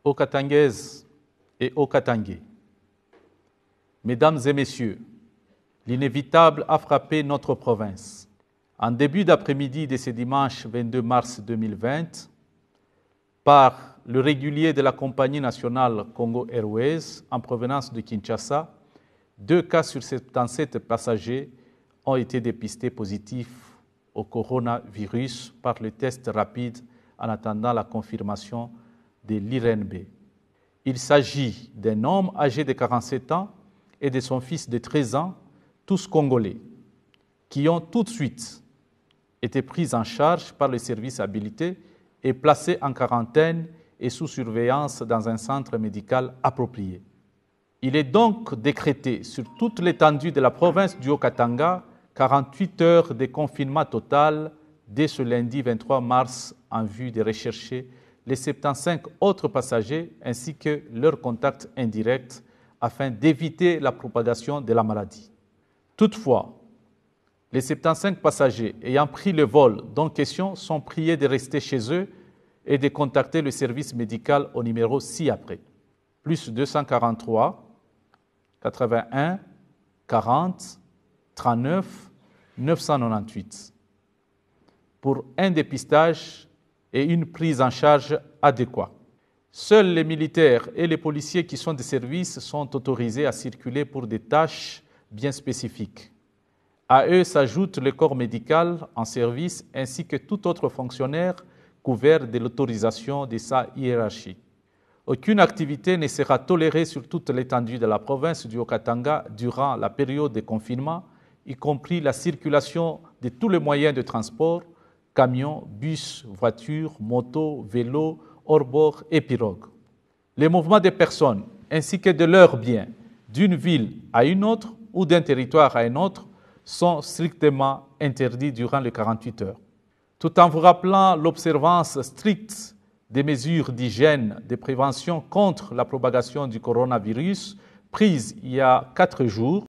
Aux Katangaises et aux Katangais, Mesdames et Messieurs, l'inévitable a frappé notre province. En début d'après-midi de ce dimanche 22 mars 2020, par le régulier de la compagnie nationale Congo Airways en provenance de Kinshasa, 2 cas sur 77 passagers ont été dépistés positifs au coronavirus par le test rapide en attendant la confirmation de l'IRNB. Il s'agit d'un homme âgé de 47 ans et de son fils de 13 ans, tous congolais, qui ont tout de suite été pris en charge par les services habilités et placés en quarantaine et sous surveillance dans un centre médical approprié. Il est donc décrété sur toute l'étendue de la province du Haut-Katanga 48 heures de confinement total dès ce lundi 23 mars en vue de rechercher les 75 autres passagers ainsi que leurs contacts indirects afin d'éviter la propagation de la maladie. Toutefois, les 75 passagers ayant pris le vol dont question sont priés de rester chez eux et de contacter le service médical au numéro ci-après, plus 243 81 40 39 998, pour un dépistage et une prise en charge adéquate. Seuls les militaires et les policiers qui sont de service sont autorisés à circuler pour des tâches bien spécifiques. À eux s'ajoute le corps médical en service ainsi que tout autre fonctionnaire couvert de l'autorisation de sa hiérarchie. Aucune activité ne sera tolérée sur toute l'étendue de la province du Haut-Katanga durant la période de confinement, y compris la circulation de tous les moyens de transport, camions, bus, voitures, motos, vélos, hors-bord et pirogues. Les mouvements des personnes ainsi que de leurs biens d'une ville à une autre ou d'un territoire à un autre sont strictement interdits durant les 48 heures. Tout en vous rappelant l'observance stricte des mesures d'hygiène, de prévention contre la propagation du coronavirus prises il y a 4 jours,